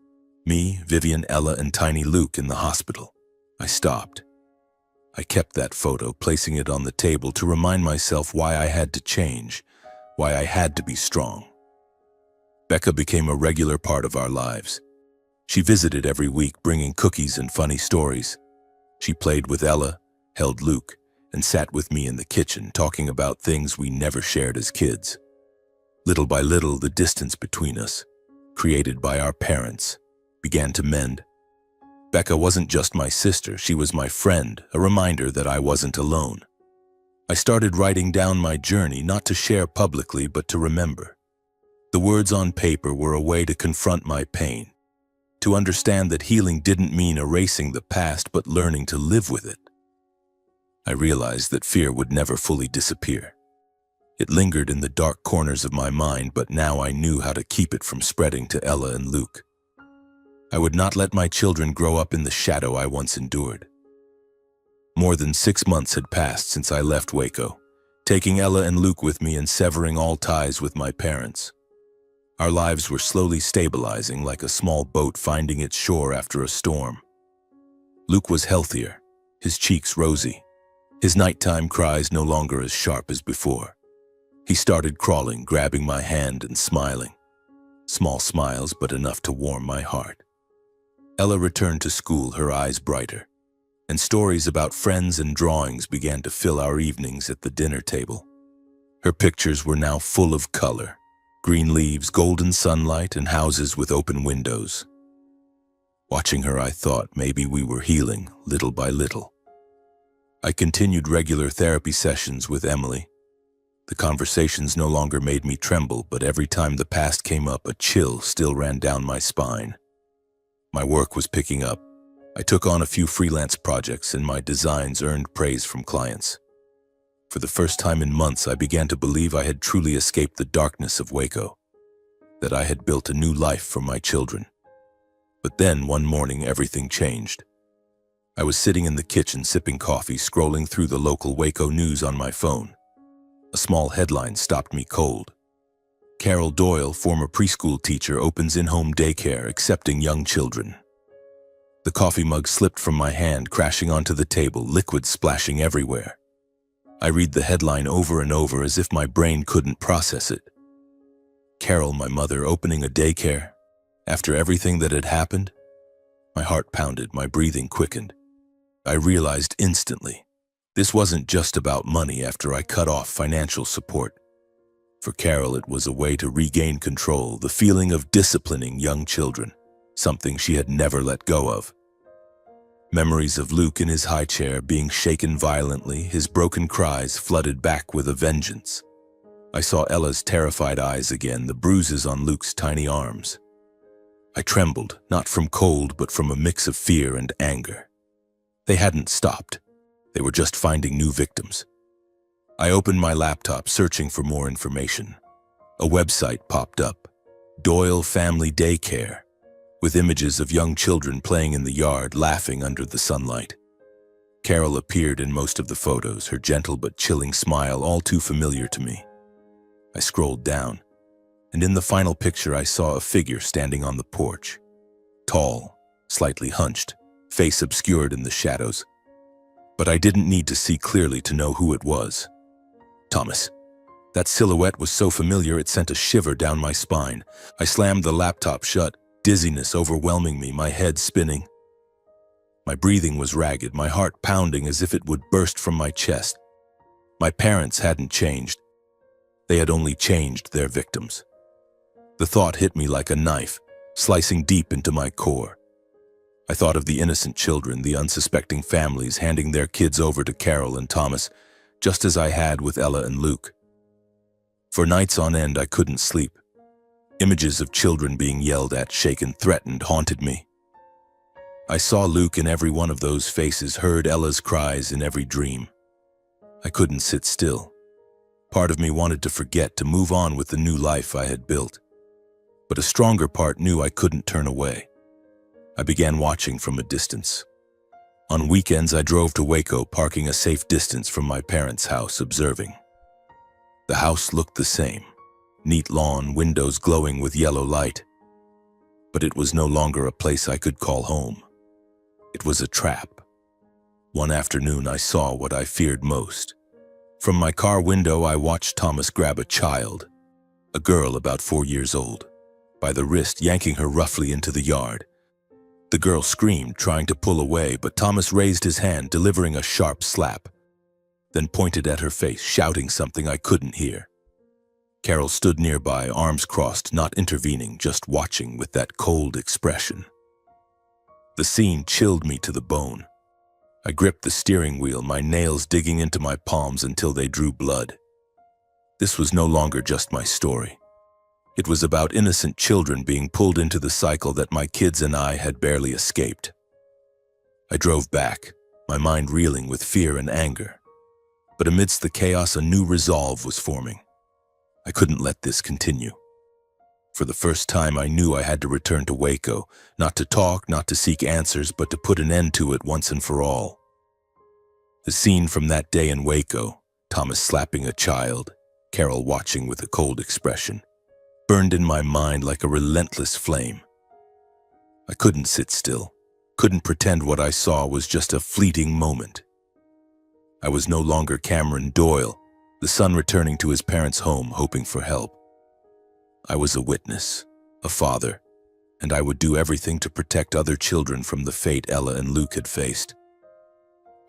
me, Vivian, Ella, and tiny Luke in the hospital, I stopped. I kept that photo, placing it on the table to remind myself why I had to change, why I had to be strong. Becca became a regular part of our lives. She visited every week, bringing cookies and funny stories. She played with Ella, held Luke, and sat with me in the kitchen, talking about things we never shared as kids. Little by little, the distance between us, created by our parents, began to mend. Becca wasn't just my sister, she was my friend, a reminder that I wasn't alone. I started writing down my journey, not to share publicly, but to remember. The words on paper were a way to confront my pain, to understand that healing didn't mean erasing the past, but learning to live with it. I realized that fear would never fully disappear. It lingered in the dark corners of my mind, but now I knew how to keep it from spreading to Ella and Luke. I would not let my children grow up in the shadow I once endured. More than 6 months had passed since I left Waco, taking Ella and Luke with me and severing all ties with my parents. Our lives were slowly stabilizing, like a small boat finding its shore after a storm. Luke was healthier, his cheeks rosy, his nighttime cries no longer as sharp as before. He started crawling, grabbing my hand and smiling. Small smiles, but enough to warm my heart. Ella returned to school, her eyes brighter, and stories about friends and drawings began to fill our evenings at the dinner table. Her pictures were now full of color, green leaves, golden sunlight, and houses with open windows. Watching her, I thought maybe we were healing little by little. I continued regular therapy sessions with Emily. The conversations no longer made me tremble, but every time the past came up, a chill still ran down my spine. My work was picking up. I took on a few freelance projects, and my designs earned praise from clients. For the first time in months, I began to believe I had truly escaped the darkness of Waco, that I had built a new life for my children. But then, one morning, everything changed. I was sitting in the kitchen sipping coffee, scrolling through the local Waco news on my phone. A small headline stopped me cold. Carol Doyle, former preschool teacher, opens in-home daycare accepting young children. The coffee mug slipped from my hand, crashing onto the table, liquid splashing everywhere. I read the headline over and over as if my brain couldn't process it. Carol, my mother, opening a daycare. After everything that had happened, my heart pounded, my breathing quickened. I realized instantly, this wasn't just about money after I cut off financial support. For Carol, it was a way to regain control, the feeling of disciplining young children, something she had never let go of. Memories of Luke in his high chair being shaken violently, his broken cries flooded back with a vengeance. I saw Ella's terrified eyes again, the bruises on Luke's tiny arms. I trembled, not from cold, but from a mix of fear and anger. They hadn't stopped. They were just finding new victims. I opened my laptop, searching for more information. A website popped up, Doyle Family Daycare, with images of young children playing in the yard, laughing under the sunlight. Carol appeared in most of the photos, her gentle but chilling smile all too familiar to me. I scrolled down, and in the final picture I saw a figure standing on the porch. Tall, slightly hunched, face obscured in the shadows. But I didn't need to see clearly to know who it was. Thomas. That silhouette was so familiar it sent a shiver down my spine. I slammed the laptop shut, dizziness overwhelming me, my head spinning. My breathing was ragged, my heart pounding as if it would burst from my chest. My parents hadn't changed. They had only changed their victims. The thought hit me like a knife, slicing deep into my core. I thought of the innocent children, the unsuspecting families handing their kids over to Carol and Thomas, just as I had with Ella and Luke. For nights on end, I couldn't sleep. Images of children being yelled at, shaken, threatened, haunted me. I saw Luke in every one of those faces, heard Ella's cries in every dream. I couldn't sit still. Part of me wanted to forget, to move on with the new life I had built. But a stronger part knew I couldn't turn away. I began watching from a distance. On weekends, I drove to Waco, parking a safe distance from my parents' house, observing. The house looked the same. Neat lawn, windows glowing with yellow light. But it was no longer a place I could call home. It was a trap. One afternoon, I saw what I feared most. From my car window, I watched Thomas grab a child, a girl about 4 years old, by the wrist, yanking her roughly into the yard. The girl screamed, trying to pull away, but Thomas raised his hand, delivering a sharp slap, then pointed at her face, shouting something I couldn't hear. Carol stood nearby, arms crossed, not intervening, just watching with that cold expression. The scene chilled me to the bone. I gripped the steering wheel, my nails digging into my palms until they drew blood. This was no longer just my story. It was about innocent children being pulled into the cycle that my kids and I had barely escaped. I drove back, my mind reeling with fear and anger. But amidst the chaos, a new resolve was forming. I couldn't let this continue. For the first time, I knew I had to return to Waco, not to talk, not to seek answers, but to put an end to it once and for all. The scene from that day in Waco, Thomas slapping a child, Carol watching with a cold expression, burned in my mind like a relentless flame. I couldn't sit still, couldn't pretend what I saw was just a fleeting moment. I was no longer Cameron Doyle, the son returning to his parents' home hoping for help. I was a witness, a father, and I would do everything to protect other children from the fate Ella and Luke had faced.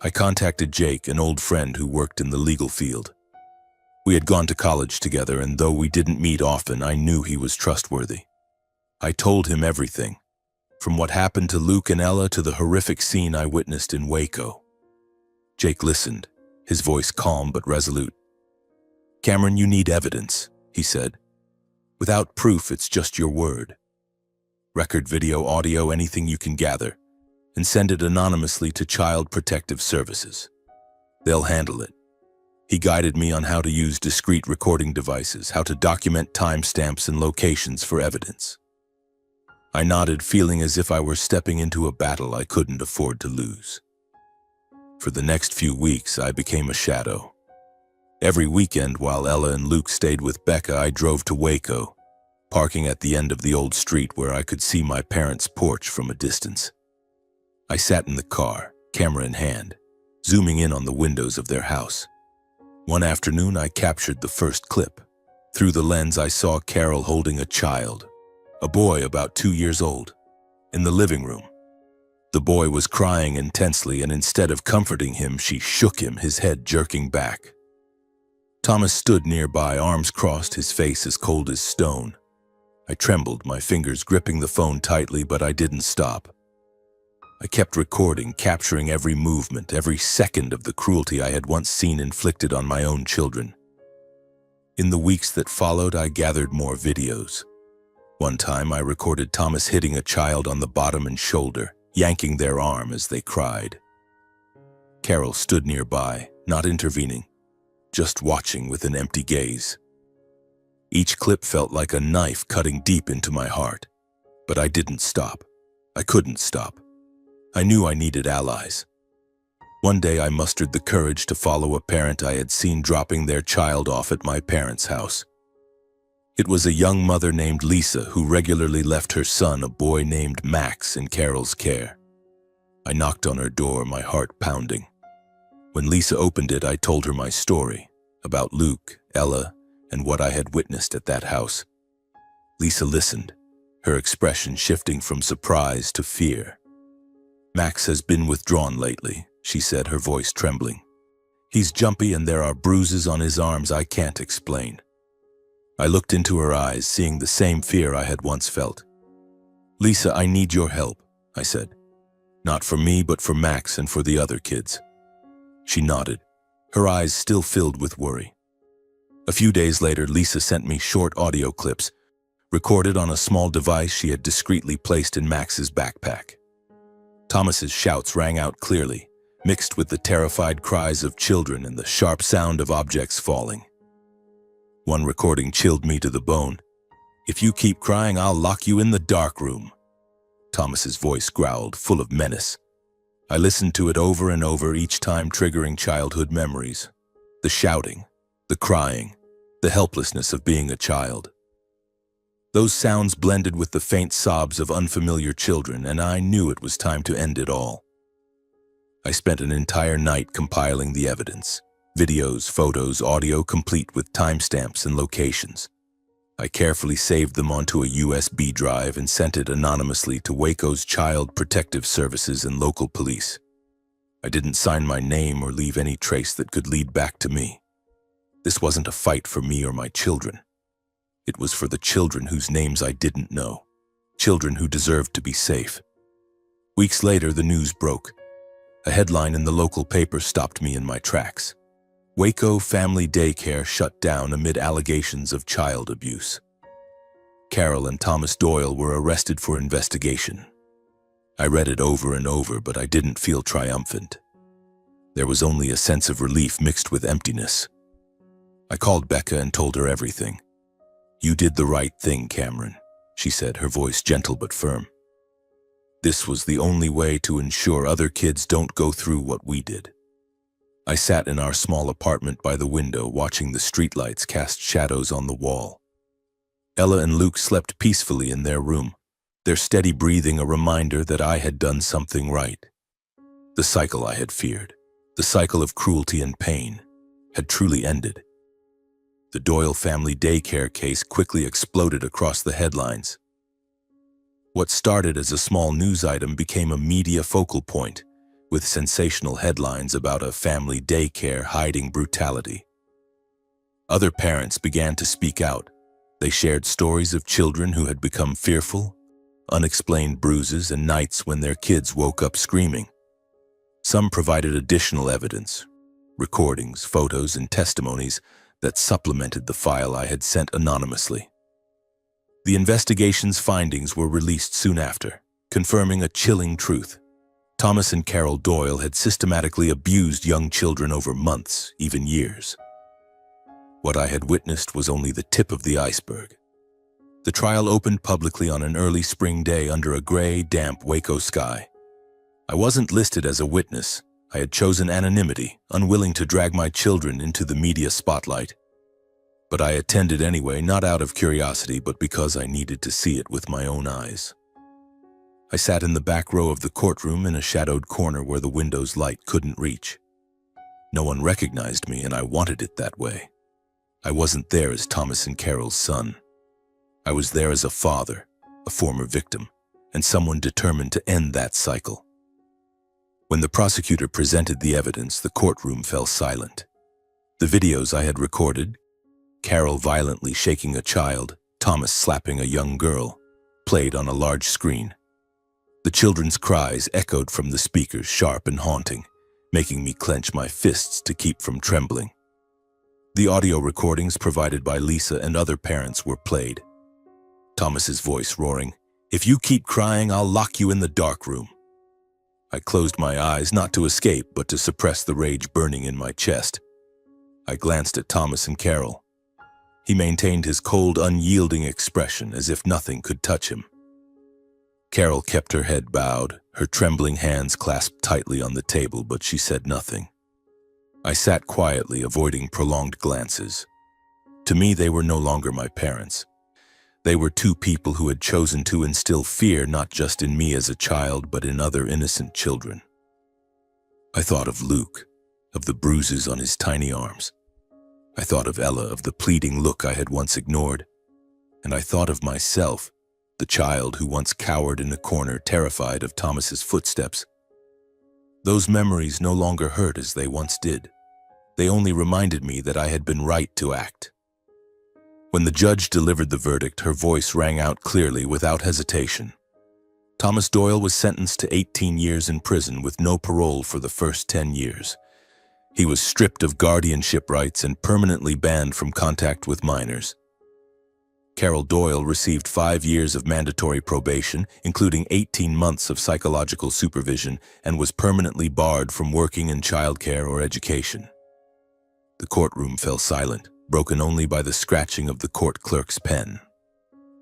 I contacted Jake, an old friend who worked in the legal field. We had gone to college together, and though we didn't meet often, I knew he was trustworthy. I told him everything, from what happened to Luke and Ella to the horrific scene I witnessed in Waco. Jake listened, his voice calm but resolute. "Cameron, you need evidence," he said. "Without proof, it's just your word. Record, video, audio, anything you can gather, and send it anonymously to Child Protective Services. They'll handle it." He guided me on how to use discrete recording devices, how to document timestamps and locations for evidence. I nodded, feeling as if I were stepping into a battle I couldn't afford to lose. For the next few weeks, I became a shadow. Every weekend, while Ella and Luke stayed with Becca, I drove to Waco, parking at the end of the old street where I could see my parents' porch from a distance. I sat in the car, camera in hand, zooming in on the windows of their house. One afternoon, I captured the first clip. Through the lens, I saw Carol holding a child, a boy about 2 years old, in the living room. The boy was crying intensely, and instead of comforting him, she shook him, his head jerking back. Thomas stood nearby, arms crossed, his face as cold as stone. I trembled, my fingers gripping the phone tightly, but I didn't stop. I kept recording, capturing every movement, every second of the cruelty I had once seen inflicted on my own children. In the weeks that followed, I gathered more videos. One time, I recorded Thomas hitting a child on the bottom and shoulder, yanking their arm as they cried. Carol stood nearby, not intervening, just watching with an empty gaze. Each clip felt like a knife cutting deep into my heart. But I didn't stop. I couldn't stop. I knew I needed allies. One day I mustered the courage to follow a parent I had seen dropping their child off at my parents' house. It was a young mother named Lisa who regularly left her son, a boy named Max, in Carol's care. I knocked on her door, my heart pounding. When Lisa opened it, I told her my story about Luke, Ella, and what I had witnessed at that house. Lisa listened, her expression shifting from surprise to fear. "Max has been withdrawn lately," she said, her voice trembling. "He's jumpy and there are bruises on his arms I can't explain." I looked into her eyes, seeing the same fear I had once felt. "Lisa, I need your help," I said. "Not for me, but for Max and for the other kids." She nodded, her eyes still filled with worry. A few days later, Lisa sent me short audio clips, recorded on a small device she had discreetly placed in Max's backpack. Thomas's shouts rang out clearly, mixed with the terrified cries of children and the sharp sound of objects falling. One recording chilled me to the bone. "If you keep crying, I'll lock you in the dark room." Thomas's voice growled, full of menace. I listened to it over and over, each time triggering childhood memories. The shouting, the crying, the helplessness of being a child. Those sounds blended with the faint sobs of unfamiliar children, and I knew it was time to end it all. I spent an entire night compiling the evidence. Videos, photos, audio, complete with timestamps and locations. I carefully saved them onto a USB drive and sent it anonymously to Waco's Child Protective Services and local police. I didn't sign my name or leave any trace that could lead back to me. This wasn't a fight for me or my children. It was for the children whose names I didn't know, children who deserved to be safe. Weeks later, the news broke. A headline in the local paper stopped me in my tracks. Waco Family Daycare shut down amid allegations of child abuse. Carol and Thomas Doyle were arrested for investigation. I read it over and over, but I didn't feel triumphant. There was only a sense of relief mixed with emptiness. I called Becca and told her everything. "You did the right thing, Cameron," she said, her voice gentle but firm. "This was the only way to ensure other kids don't go through what we did." I sat in our small apartment by the window, watching the streetlights cast shadows on the wall. Ella and Luke slept peacefully in their room, their steady breathing a reminder that I had done something right. The cycle I had feared, the cycle of cruelty and pain, had truly ended. The Doyle family daycare case quickly exploded across the headlines. What started as a small news item became a media focal point, with sensational headlines about a family daycare hiding brutality. Other parents began to speak out. They shared stories of children who had become fearful, unexplained bruises, and nights when their kids woke up screaming. Some provided additional evidence, recordings, photos, and testimonies that supplemented the file I had sent anonymously. The investigation's findings were released soon after, confirming a chilling truth. Thomas and Carol Doyle had systematically abused young children over months, even years. What I had witnessed was only the tip of the iceberg. The trial opened publicly on an early spring day under a gray, damp Waco sky. I wasn't listed as a witness. I had chosen anonymity, unwilling to drag my children into the media spotlight. But I attended anyway, not out of curiosity, but because I needed to see it with my own eyes. I sat in the back row of the courtroom in a shadowed corner where the window's light couldn't reach. No one recognized me, and I wanted it that way. I wasn't there as Thomas and Carol's son. I was there as a father, a former victim, and someone determined to end that cycle. When the prosecutor presented the evidence, the courtroom fell silent. The videos I had recorded, Carol violently shaking a child, Thomas slapping a young girl, played on a large screen. The children's cries echoed from the speakers, sharp and haunting, making me clench my fists to keep from trembling. The audio recordings provided by Lisa and other parents were played. Thomas's voice roaring, "If you keep crying, I'll lock you in the dark room." I closed my eyes, not to escape, but to suppress the rage burning in my chest. I glanced at Thomas and Carol. He maintained his cold, unyielding expression as if nothing could touch him. Carol kept her head bowed, her trembling hands clasped tightly on the table, but she said nothing. I sat quietly, avoiding prolonged glances. To me, they were no longer my parents. They were two people who had chosen to instill fear not just in me as a child, but in other innocent children. I thought of Luke, of the bruises on his tiny arms. I thought of Ella, of the pleading look I had once ignored. And I thought of myself, the child who once cowered in a corner, terrified of Thomas's footsteps. Those memories no longer hurt as they once did. They only reminded me that I had been right to act. When the judge delivered the verdict, her voice rang out clearly, without hesitation. Thomas Doyle was sentenced to 18 years in prison with no parole for the first 10 years. He was stripped of guardianship rights and permanently banned from contact with minors. Carol Doyle received 5 years of mandatory probation, including 18 months of psychological supervision, and was permanently barred from working in childcare or education. The courtroom fell silent, broken only by the scratching of the court clerk's pen.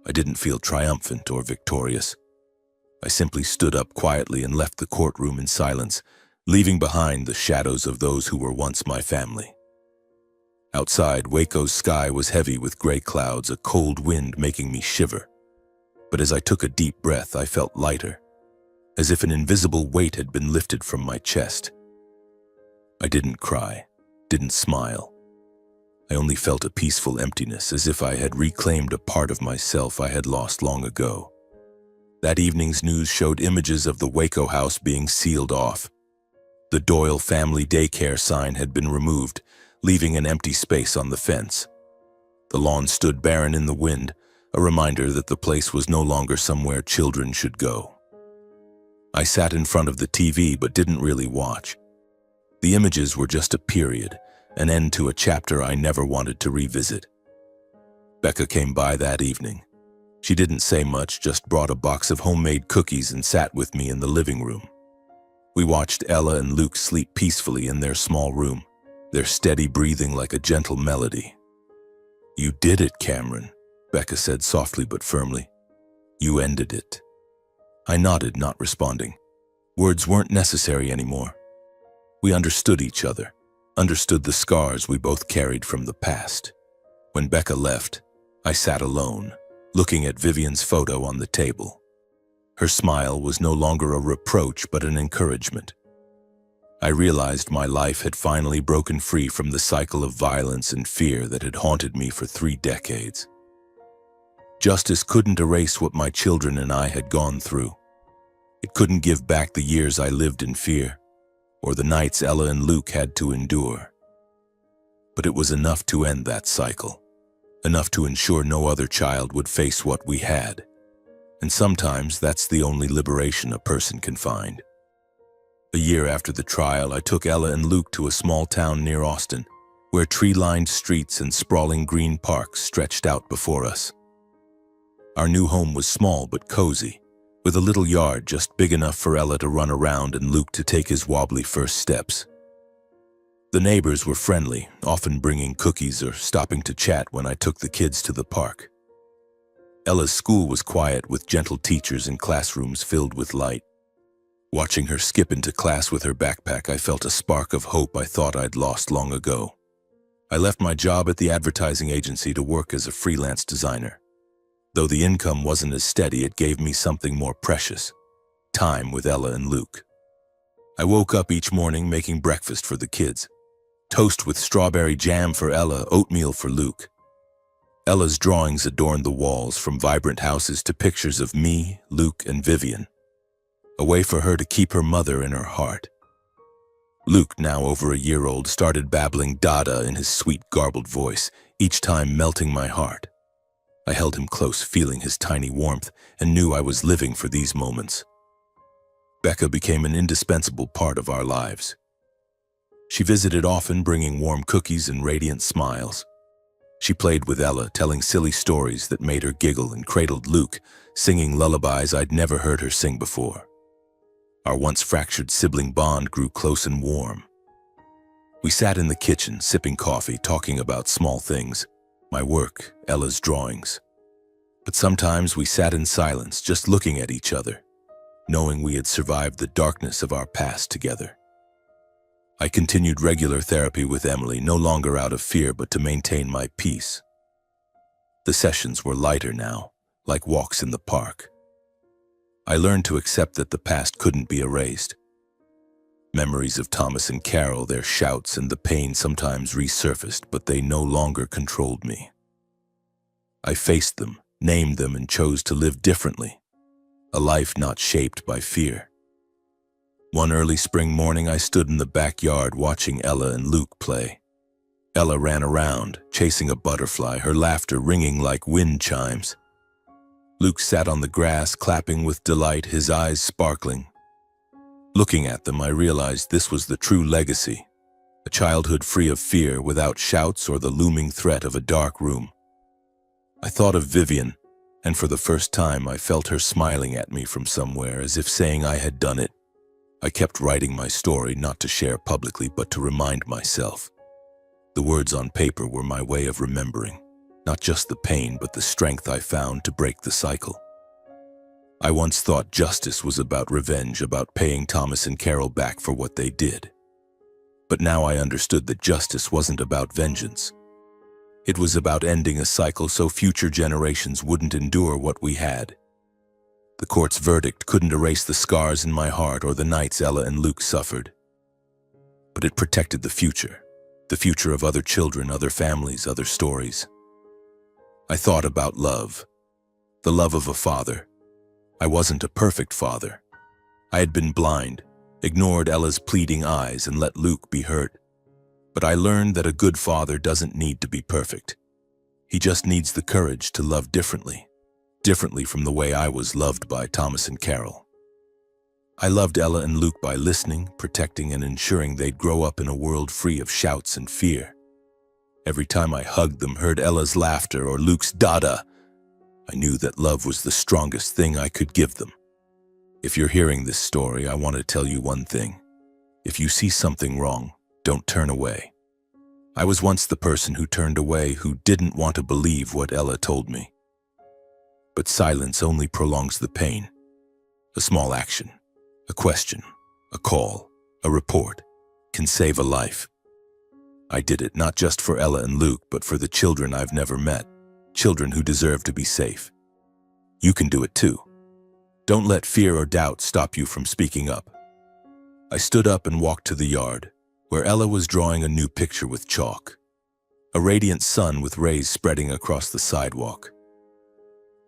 I didn't feel triumphant or victorious. I simply stood up quietly and left the courtroom in silence, leaving behind the shadows of those who were once my family. Outside, Waco's sky was heavy with gray clouds, a cold wind making me shiver. But as I took a deep breath, I felt lighter, as if an invisible weight had been lifted from my chest. I didn't cry, didn't smile. I only felt a peaceful emptiness, as if I had reclaimed a part of myself I had lost long ago. That evening's news showed images of the Waco house being sealed off. The Doyle family daycare sign had been removed, leaving an empty space on the fence. The lawn stood barren in the wind, a reminder that the place was no longer somewhere children should go. I sat in front of the TV but didn't really watch. The images were just a period, an end to a chapter I never wanted to revisit. Becca came by that evening. She didn't say much, just brought a box of homemade cookies and sat with me in the living room. We watched Ella and Luke sleep peacefully in their small room, their steady breathing like a gentle melody. "You did it, Cameron," Becca said softly but firmly. "You ended it." I nodded, not responding. Words weren't necessary anymore. We understood each other, understood the scars we both carried from the past. When Becca left, I sat alone, looking at Vivian's photo on the table. Her smile was no longer a reproach but an encouragement. I realized my life had finally broken free from the cycle of violence and fear that had haunted me for 3 decades. Justice couldn't erase what my children and I had gone through. It couldn't give back the years I lived in fear, or the nights Ella and Luke had to endure. But it was enough to end that cycle, enough to ensure no other child would face what we had. And sometimes that's the only liberation a person can find. A year after the trial, I took Ella and Luke to a small town near Austin, where tree-lined streets and sprawling green parks stretched out before us. Our new home was small but cozy, with a little yard just big enough for Ella to run around and Luke to take his wobbly first steps. The neighbors were friendly, often bringing cookies or stopping to chat when I took the kids to the park. Ella's school was quiet, with gentle teachers and classrooms filled with light. Watching her skip into class with her backpack, I felt a spark of hope I thought I'd lost long ago. I left my job at the advertising agency to work as a freelance designer. Though the income wasn't as steady, it gave me something more precious: time with Ella and Luke. I woke up each morning making breakfast for the kids. Toast with strawberry jam for Ella, oatmeal for Luke. Ella's drawings adorned the walls, from vibrant houses to pictures of me, Luke, and Vivian. A way for her to keep her mother in her heart. Luke, now over a year old, started babbling Dada in his sweet, garbled voice, each time melting my heart. I held him close, feeling his tiny warmth, and knew I was living for these moments. Becca became an indispensable part of our lives. She visited often, bringing warm cookies and radiant smiles. She played with Ella, telling silly stories that made her giggle, and cradled Luke, singing lullabies I'd never heard her sing before. Our once fractured sibling bond grew close and warm. We sat in the kitchen, sipping coffee, talking about small things. my work, Ella's drawings. But sometimes we sat in silence, just looking at each other, knowing we had survived the darkness of our past together. I continued regular therapy with Emily, no longer out of fear but to maintain my peace. The sessions were lighter now, like walks in the park. I learned to accept that the past couldn't be erased. Memories of Thomas and Carol, their shouts and the pain sometimes resurfaced, but they no longer controlled me. I faced them, named them, and chose to live differently, a life not shaped by fear. One early spring morning, I stood in the backyard watching Ella and Luke play. Ella ran around, chasing a butterfly, her laughter ringing like wind chimes. Luke sat on the grass, clapping with delight, his eyes sparkling. Looking at them, I realized this was the true legacy, a childhood free of fear, without shouts or the looming threat of a dark room. I thought of Vivian, and for the first time I felt her smiling at me from somewhere, as if saying I had done it. I kept writing my story, not to share publicly, but to remind myself. The words on paper were my way of remembering, not just the pain, but the strength I found to break the cycle. I once thought justice was about revenge, about paying Thomas and Carol back for what they did. But now I understood that justice wasn't about vengeance. It was about ending a cycle so future generations wouldn't endure what we had. The court's verdict couldn't erase the scars in my heart or the nights Ella and Luke suffered. But it protected the future of other children, other families, other stories. I thought about love, the love of a father. I wasn't a perfect father. I had been blind, ignored Ella's pleading eyes, and let Luke be hurt. But I learned that a good father doesn't need to be perfect. He just needs the courage to love differently from the way I was loved by Thomas and Carol. I loved Ella and Luke by listening, protecting, and ensuring they'd grow up in a world free of shouts and fear. Every time I hugged them, heard Ella's laughter or Luke's dada, I knew that love was the strongest thing I could give them. If you're hearing this story, I want to tell you one thing. If you see something wrong, don't turn away. I was once the person who turned away, who didn't want to believe what Ella told me. But silence only prolongs the pain. A small action, a question, a call, a report can save a life. I did it not just for Ella and Luke, but for the children I've never met, children who deserve to be safe. You can do it too. Don't let fear or doubt stop you from speaking up. I stood up and walked to the yard, where Ella was drawing a new picture with chalk, a radiant sun with rays spreading across the sidewalk.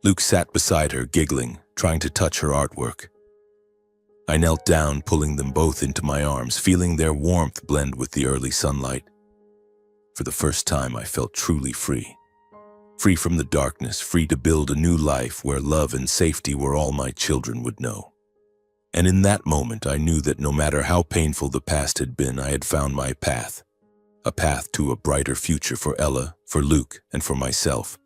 Luke sat beside her, giggling, trying to touch her artwork. I knelt down, pulling them both into my arms, feeling their warmth blend with the early sunlight. For the first time, I felt truly free. Free from the darkness, free to build a new life where love and safety were all my children would know. And in that moment, I knew that no matter how painful the past had been, I had found my path. A path to a brighter future for Ella, for Luke, and for myself.